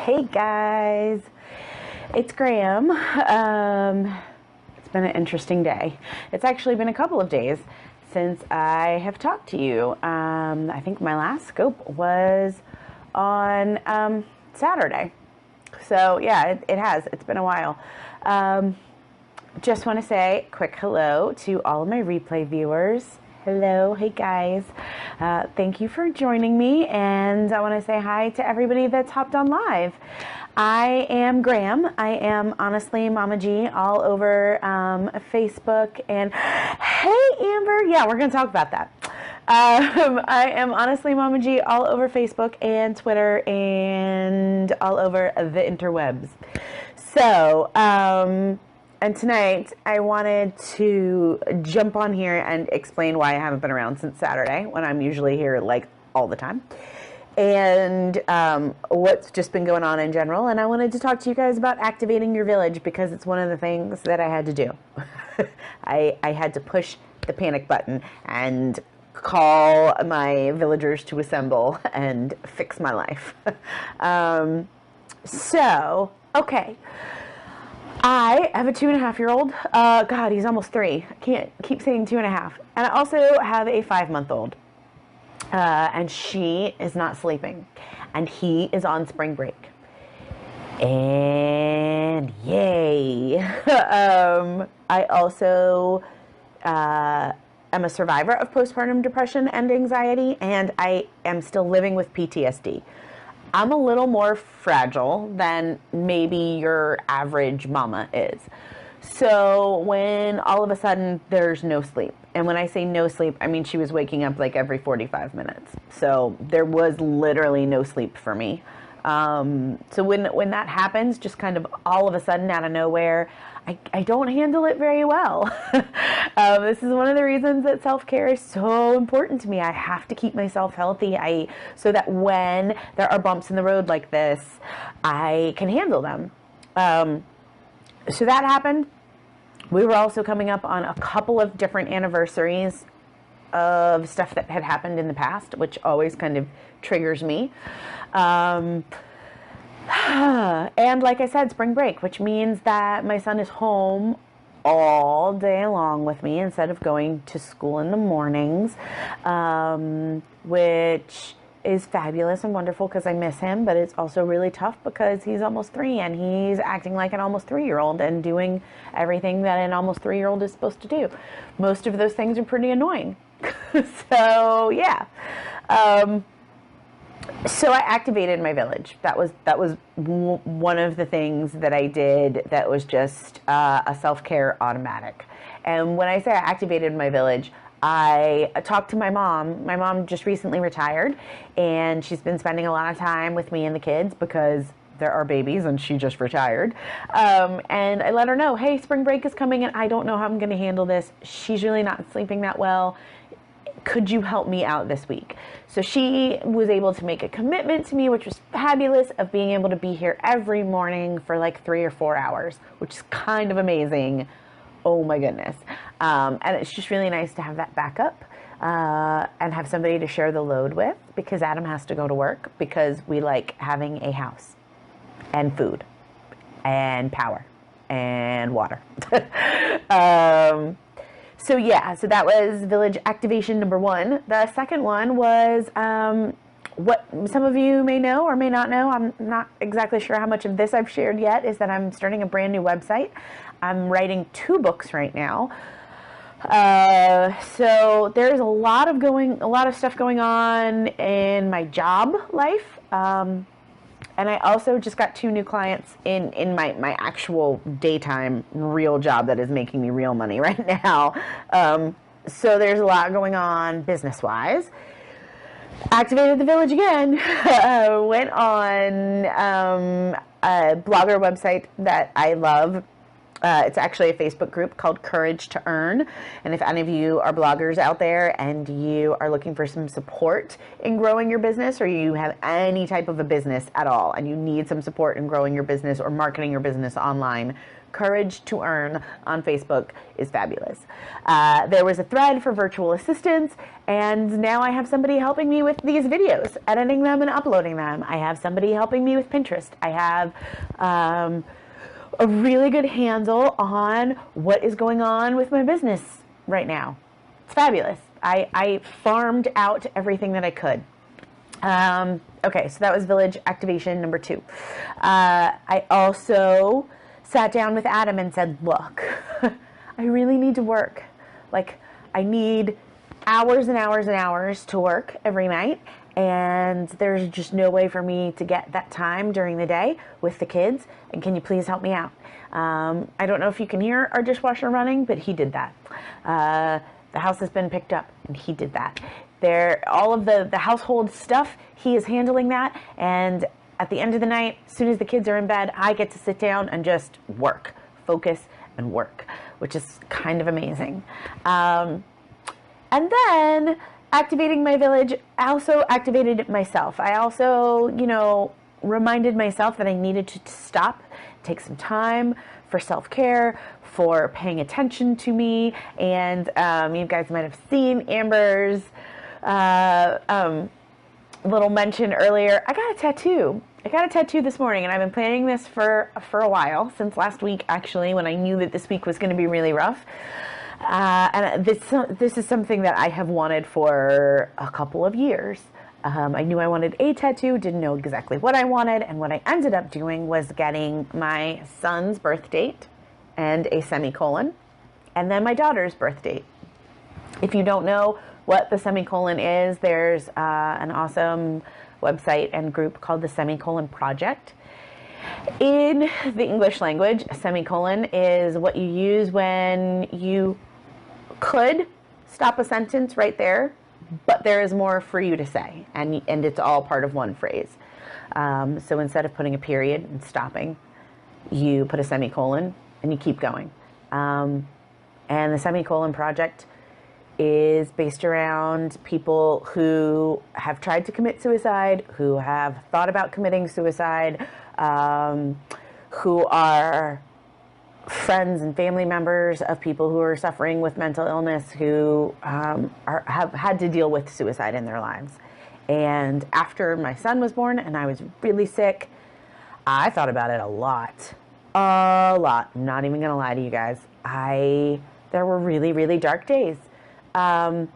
Hey guys, it's Graham. It's been an interesting day. It's actually been a couple of days since I have talked to you. I think my last scope was on Saturday. So yeah, it has. It's been a while. Just want to say a quick hello to all of my replay viewers. Hello, hey guys. Thank you for joining me, and I want to say hi to everybody that's hopped on live. I am Graham. I am Honestly Mama G all over Facebook, and hey Amber, yeah, we're going to talk about that. I am Honestly Mama G all over Facebook and Twitter and all over the interwebs. So, and tonight, I wanted to jump on here and explain why I haven't been around since Saturday, when I'm usually here, like, all the time, and what's just been going on in general. And I wanted to talk to you guys about activating your village, because it's one of the things that I had to do. I had to push the panic button and call my villagers to assemble and fix my life. Okay. I have a 2.5-year-old. God, he's almost 3. I can't keep saying 2.5. And I also have a 5-month-old. And she is not sleeping. And he is on spring break. And yay. I also am a survivor of postpartum depression and anxiety. And I am still living with PTSD. I'm a little more fragile than maybe your average mama is. So when all of a sudden there's no sleep, and when I say no sleep, I mean she was waking up like every 45 minutes. So there was literally no sleep for me. So when that happens, just kind of all of a sudden out of nowhere, I don't handle it very well. This is one of the reasons that self-care is so important to me. I have to keep myself healthy so that when there are bumps in the road like this, I can handle them. So that happened. We were also coming up on a couple of different anniversaries of stuff that had happened in the past, which always kind of triggers me. And like I said, spring break, which means that my son is home all day long with me instead of going to school in the mornings, which is fabulous and wonderful because I miss him, but it's also really tough because he's almost 3 and he's acting like an almost 3-year-old and doing everything that an almost 3-year-old is supposed to do. Most of those things are pretty annoying. So yeah. So I activated my village. That was one of the things that I did that was just a self-care automatic. And when I say I activated my village, I talked to my mom. My mom just recently retired, and she's been spending a lot of time with me and the kids because there are babies and she just retired. And I let her know, hey, spring break is coming and I don't know how I'm going to handle this. She's really not sleeping that well. Could you help me out this week? So she was able to make a commitment to me, which was fabulous, of being able to be here every morning for like 3 or 4 hours, which is kind of amazing. Oh my goodness. And it's just really nice to have that backup and have somebody to share the load with, because Adam has to go to work because we like having a house and food and power and water. So yeah, so that was village activation number 1. The second one was what some of you may know or may not know. I'm not exactly sure how much of this I've shared yet, is that I'm starting a brand new website. I'm writing 2 books right now. So there's a lot of stuff going on in my job life. And I also just got 2 new clients in my actual daytime real job that is making me real money right now. So there's a lot going on business-wise. Activated the village again. Went on a blogger website that I love. It's actually a Facebook group called Courage to Earn. And if any of you are bloggers out there and you are looking for some support in growing your business, or you have any type of a business at all and you need some support in growing your business or marketing your business online, Courage to Earn on Facebook is fabulous. There was a thread for virtual assistants, and now I have somebody helping me with these videos, editing them and uploading them. I have somebody helping me with Pinterest. I have a really good handle on what is going on with my business right now. It's fabulous. I farmed out everything that I could. Okay, so that was village activation number 2. I also sat down with Adam and said, look, I really need to work. Like, I need hours and hours and hours to work every night, and there's just no way for me to get that time during the day with the kids, and can you please help me out? I don't know if you can hear our dishwasher running, but he did that. The house has been picked up, and he did that. All of the household stuff, he is handling that, and at the end of the night, as soon as the kids are in bed, I get to sit down and just work, focus, and work, which is kind of amazing. And then activating my village also activated myself. I also, reminded myself that I needed to stop, take some time for self-care, for paying attention to me. And you guys might have seen Amber's little mention earlier. I got a tattoo. I got a tattoo this morning, and I've been planning this for a while, since last week, actually, when I knew that this week was going to be really rough. And this is something that I have wanted for a couple of years. I knew I wanted a tattoo, didn't know exactly what I wanted, and what I ended up doing was getting my son's birth date and a semicolon, and then my daughter's birth date. If you don't know what the semicolon is, there's an awesome website and group called the Semicolon Project. In the English language, a semicolon is what you use when you could stop a sentence right there, but there is more for you to say, and it's all part of one phrase. So instead of putting a period and stopping, you put a semicolon and you keep going. And the Semicolon Project is based around people who have tried to commit suicide, who have thought about committing suicide, who are friends and family members of people who are suffering with mental illness, who have had to deal with suicide in their lives. And after my son was born and I was really sick, I thought about it a lot. I'm not even going to lie to you guys. There were really, really dark days. But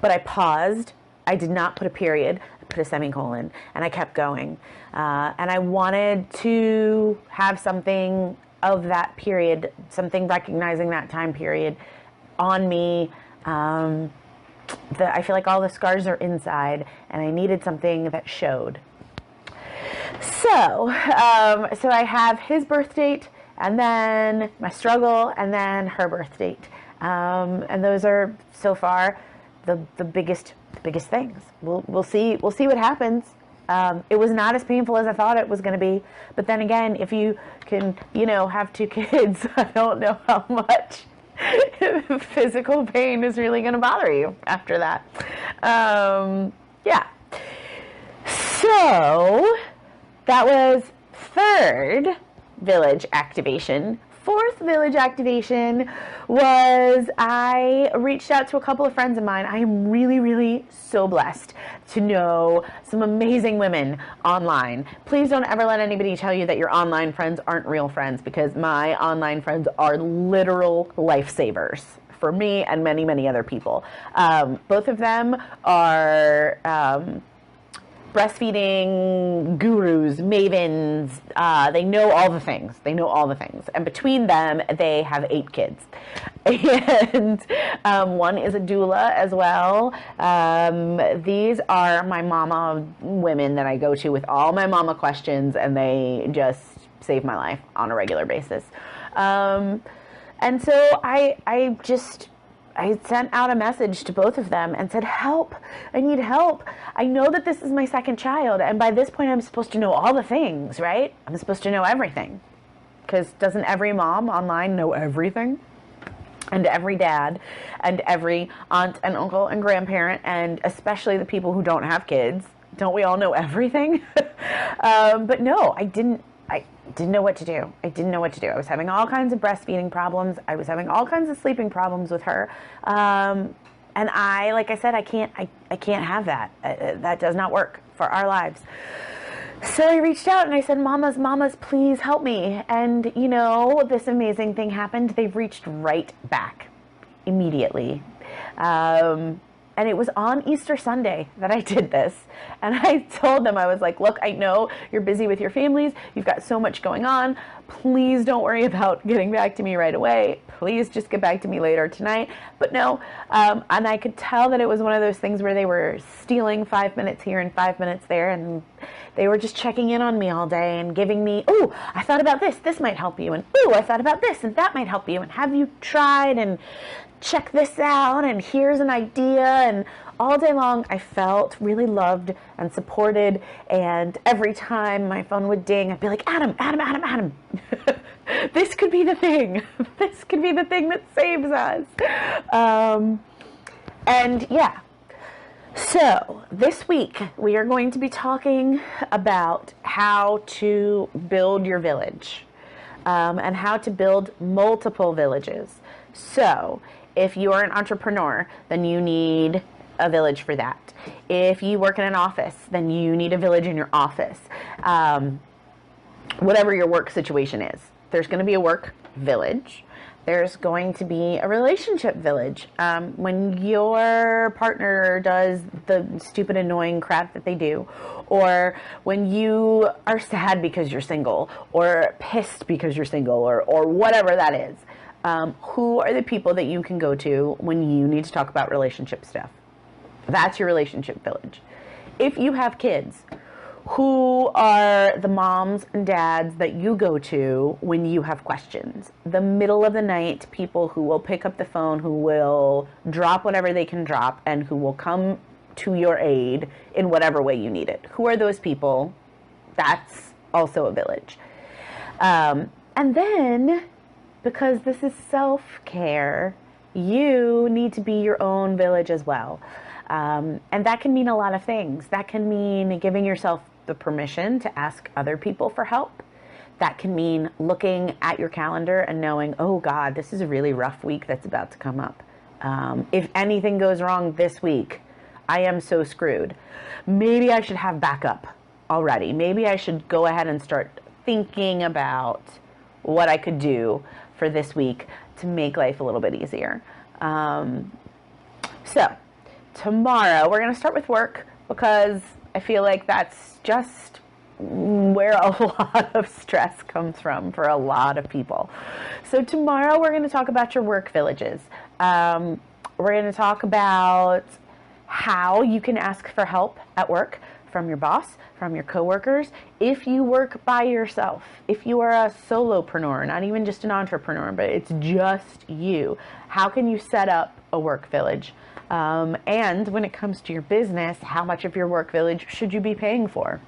I paused. I did not put a period. I put a semicolon, and I kept going. And I wanted to have something of that period, something recognizing that time period on me. I feel like all the scars are inside, and I needed something that showed. So I have his birth date, and then my struggle, and then her birth date. And those are so far the biggest things. We'll see what happens. It was not as painful as I thought it was going to be. But then again, if you can, have 2 kids, I don't know how much physical pain is really going to bother you after that. Yeah. So that was 3rd village activation. 4th village activation was I reached out to a couple of friends of mine. I am really, really so blessed to know some amazing women online. Please don't ever let anybody tell you that your online friends aren't real friends, because my online friends are literal lifesavers for me and many, many other people. Both of them are breastfeeding gurus, mavens. They know all the things. And between them, they have 8 kids. And one is a doula as well. These are my mama women that I go to with all my mama questions, and they just save my life on a regular basis. And so I sent out a message to both of them and said, help, I need help. I know that this is my 2nd child, and by this point I'm supposed to know all the things, right? I'm supposed to know everything. Because doesn't every mom online know everything? And every dad, and every aunt and uncle and grandparent, and especially the people who don't have kids. Don't we all know everything? But no, I didn't. didn't know what to do. I didn't know what to do. I was having all kinds of breastfeeding problems. I was having all kinds of sleeping problems with her. And like I said, I can't have that. That does not work for our lives. So I reached out and I said, mamas, please help me. And you know, this amazing thing happened. They've reached right back immediately. And it was on Easter Sunday that I did this. And I told them, I was like, look, I know you're busy with your families. You've got so much going on. Please don't worry about getting back to me right away. Please just get back to me later tonight. But no, and I could tell that it was one of those things where they were stealing 5 minutes here and 5 minutes there. And they were just checking in on me all day and giving me, oh, I thought about this. This might help you. And oh, I thought about this and that might help you. And have you tried? And check this out, and here's an idea. And all day long I felt really loved and supported, and every time my phone would ding, I'd be like, Adam, this could be the thing. This could be the thing that saves us. And yeah, so this week we are going to be talking about how to build your village, and how to build multiple villages. So if you are an entrepreneur, then you need a village for that. If you work in an office, then you need a village in your office. Whatever your work situation is, there's going to be a work village. There's going to be a relationship village. When your partner does the stupid, annoying crap that they do, or when you are sad because you're single, or pissed because you're single, or whatever that is. Who are the people that you can go to when you need to talk about relationship stuff? That's your relationship village. If you have kids, who are the moms and dads that you go to when you have questions? The middle of the night people who will pick up the phone, who will drop whatever they can drop, and who will come to your aid in whatever way you need it. Who are those people? That's also a village. And then, because this is self-care, you need to be your own village as well. And that can mean a lot of things. That can mean giving yourself the permission to ask other people for help. That can mean looking at your calendar and knowing, oh God, this is a really rough week that's about to come up. If anything goes wrong this week, I am so screwed. Maybe I should have backup already. Maybe I should go ahead and start thinking about what I could do for this week to make life a little bit easier. So tomorrow we're going to start with work, because I feel like that's just where a lot of stress comes from for a lot of people. So tomorrow we're going to talk about your work villages. We're going to talk about how you can ask for help at work from your boss, from your coworkers. If you work by yourself, if you are a solopreneur, not even just an entrepreneur, but it's just you, how can you set up a work village? And when it comes to your business, how much of your work village should you be paying for?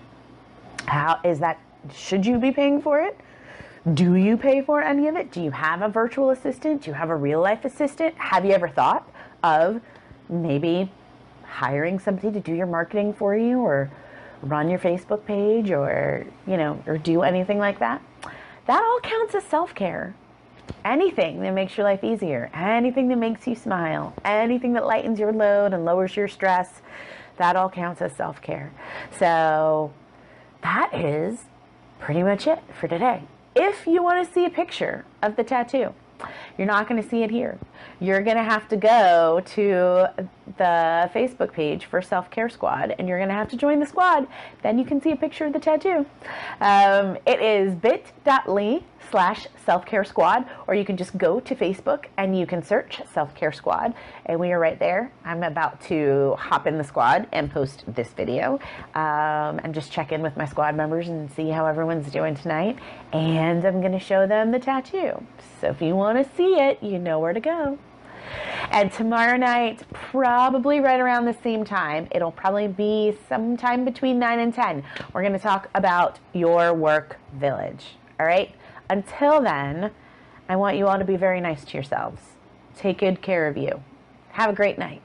Should you be paying for it? Do you pay for any of it? Do you have a virtual assistant? Do you have a real life assistant? Have you ever thought of maybe hiring somebody to do your marketing for you, or run your Facebook page, or do anything like that? That all counts as self-care. Anything that makes your life easier, anything that makes you smile, anything that lightens your load and lowers your stress, that all counts as self-care. So that is pretty much it for today. If you want to see a picture of the tattoo, you're not going to see it here. You're going to have to go to the Facebook page for Self-Care Squad, and you're going to have to join the squad. Then you can see a picture of the tattoo. It is bit.ly/Self-Care Squad, or you can just go to Facebook and you can search Self-Care Squad, and we are right there. I'm about to hop in the squad and post this video, and just check in with my squad members and see how everyone's doing tonight. And I'm going to show them the tattoo. So if you want to see it, you know where to go. And tomorrow night, probably right around the same time, it'll probably be sometime between 9 and 10, we're going to talk about your work village. All right? Until then, I want you all to be very nice to yourselves. Take good care of you. Have a great night.